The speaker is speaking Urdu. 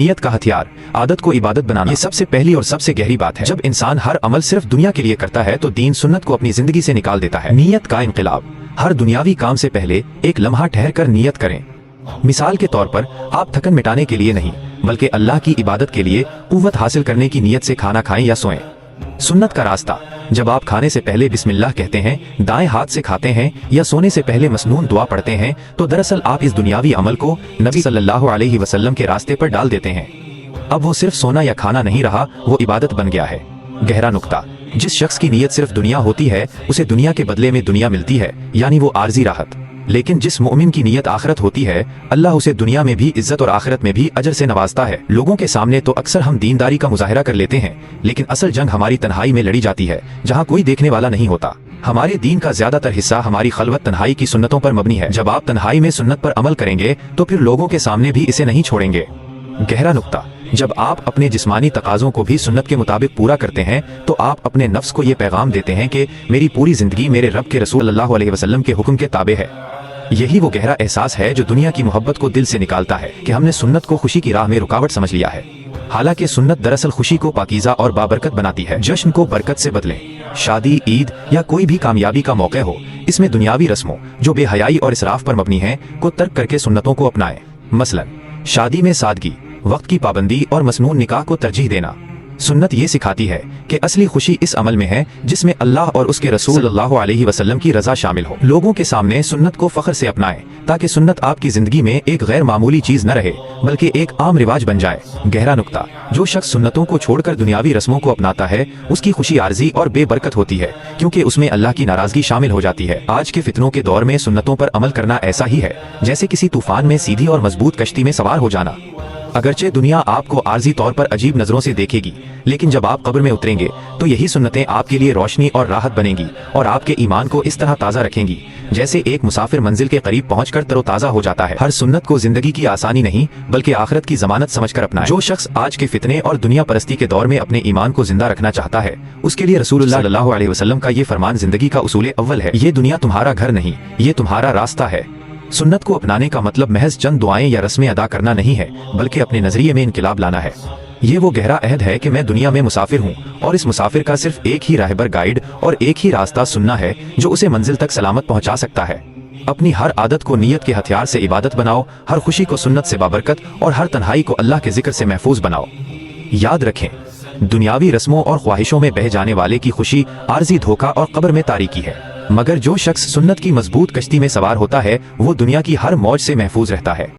نیت کا ہتھیار عادت کو عبادت بنانا، یہ سب سے پہلی اور سب سے گہری بات ہے۔ جب انسان ہر عمل صرف دنیا کے لیے کرتا ہے تو دین سنت کو اپنی زندگی سے نکال دیتا ہے۔ نیت کا انقلاب، ہر دنیاوی کام سے پہلے ایک لمحہ ٹھہر کر نیت کریں۔ مثال کے طور پر آپ تھکن مٹانے کے لیے نہیں بلکہ اللہ کی عبادت کے لیے قوت حاصل کرنے کی نیت سے کھانا کھائیں یا سوئیں۔ سنت کا راستہ، جب آپ کھانے سے پہلے بسم اللہ کہتے ہیں، دائیں ہاتھ سے کھاتے ہیں یا سونے سے پہلے مسنون دعا پڑھتے ہیں تو دراصل آپ اس دنیاوی عمل کو نبی صلی اللہ علیہ وسلم کے راستے پر ڈال دیتے ہیں۔ اب وہ صرف سونا یا کھانا نہیں رہا، وہ عبادت بن گیا ہے۔ گہرا نقطہ، جس شخص کی نیت صرف دنیا ہوتی ہے اسے دنیا کے بدلے میں دنیا ملتی ہے، یعنی وہ عارضی راحت۔ لیکن جس مومن کی نیت آخرت ہوتی ہے اللہ اسے دنیا میں بھی عزت اور آخرت میں بھی اجر سے نوازتا ہے۔ لوگوں کے سامنے تو اکثر ہم دینداری کا مظاہرہ کر لیتے ہیں لیکن اصل جنگ ہماری تنہائی میں لڑی جاتی ہے جہاں کوئی دیکھنے والا نہیں ہوتا۔ ہمارے دین کا زیادہ تر حصہ ہماری خلوت تنہائی کی سنتوں پر مبنی ہے۔ جب آپ تنہائی میں سنت پر عمل کریں گے تو پھر لوگوں کے سامنے بھی اسے نہیں چھوڑیں گے۔ گہرا نقطہ، جب آپ اپنے جسمانی تقاضوں کو بھی سنت کے مطابق پورا کرتے ہیں تو آپ اپنے نفس کو یہ پیغام دیتے ہیں کہ میری پوری زندگی میرے رب کے رسول اللہ علیہ وسلم کے حکم کے تابع ہے۔ یہی وہ گہرا احساس ہے جو دنیا کی محبت کو دل سے نکالتا ہے کہ ہم نے سنت کو خوشی کی راہ میں رکاوٹ سمجھ لیا ہے، حالانکہ سنت دراصل خوشی کو پاکیزہ اور بابرکت بناتی ہے۔ جشن کو برکت سے بدلیں، شادی، عید یا کوئی بھی کامیابی کا موقع ہو، اس میں دنیاوی رسموں جو بے حیائی اور اسراف پر مبنی ہیں کو ترک کر کے سنتوں کو اپنائیں۔ مثلا شادی میں سادگی، وقت کی پابندی اور مسنون نکاح کو ترجیح دینا۔ سنت یہ سکھاتی ہے کہ اصلی خوشی اس عمل میں ہے جس میں اللہ اور اس کے رسول صلی اللہ علیہ وسلم کی رضا شامل ہو۔ لوگوں کے سامنے سنت کو فخر سے اپنائیں تاکہ سنت آپ کی زندگی میں ایک غیر معمولی چیز نہ رہے بلکہ ایک عام رواج بن جائے۔ گہرا نقطہ، جو شخص سنتوں کو چھوڑ کر دنیاوی رسموں کو اپناتا ہے اس کی خوشی عارضی اور بے برکت ہوتی ہے کیونکہ اس میں اللہ کی ناراضگی شامل ہو جاتی ہے۔ آج کے فتنوں کے دور میں سنتوں پر عمل کرنا ایسا ہی ہے جیسے کسی طوفان میں سیدھی اور مضبوط کشتی میں سوار ہو جانا۔ اگرچہ دنیا آپ کو عارضی طور پر عجیب نظروں سے دیکھے گی لیکن جب آپ قبر میں اتریں گے تو یہی سنتیں آپ کے لیے روشنی اور راحت بنیں گی اور آپ کے ایمان کو اس طرح تازہ رکھیں گی جیسے ایک مسافر منزل کے قریب پہنچ کر تر و تازہ ہو جاتا ہے۔ ہر سنت کو زندگی کی آسانی نہیں بلکہ آخرت کی ضمانت سمجھ کر اپنائیں۔ جو شخص آج کے فتنے اور دنیا پرستی کے دور میں اپنے ایمان کو زندہ رکھنا چاہتا ہے اس کے لیے رسول اللہ صلی اللہ علیہ وسلم کا یہ فرمان زندگی کا اصول اول ہے، یہ دنیا تمہارا گھر نہیں، یہ تمہارا راستہ ہے۔ سنت کو اپنانے کا مطلب محض چند دعائیں یا رسمیں ادا کرنا نہیں ہے بلکہ اپنے نظریے میں انقلاب لانا ہے۔ یہ وہ گہرا عہد ہے کہ میں دنیا میں مسافر ہوں اور اس مسافر کا صرف ایک ہی راہبر گائیڈ اور ایک ہی راستہ سننا ہے جو اسے منزل تک سلامت پہنچا سکتا ہے۔ اپنی ہر عادت کو نیت کے ہتھیار سے عبادت بناؤ، ہر خوشی کو سنت سے بابرکت اور ہر تنہائی کو اللہ کے ذکر سے محفوظ بناؤ۔ یاد رکھیں، دنیاوی رسموں اور خواہشوں میں بہہ جانے والے کی خوشی عارضی دھوکہ اور قبر میں تاریکی ہے، مگر جو شخص سنت کی مضبوط کشتی میں سوار ہوتا ہے وہ دنیا کی ہر موج سے محفوظ رہتا ہے۔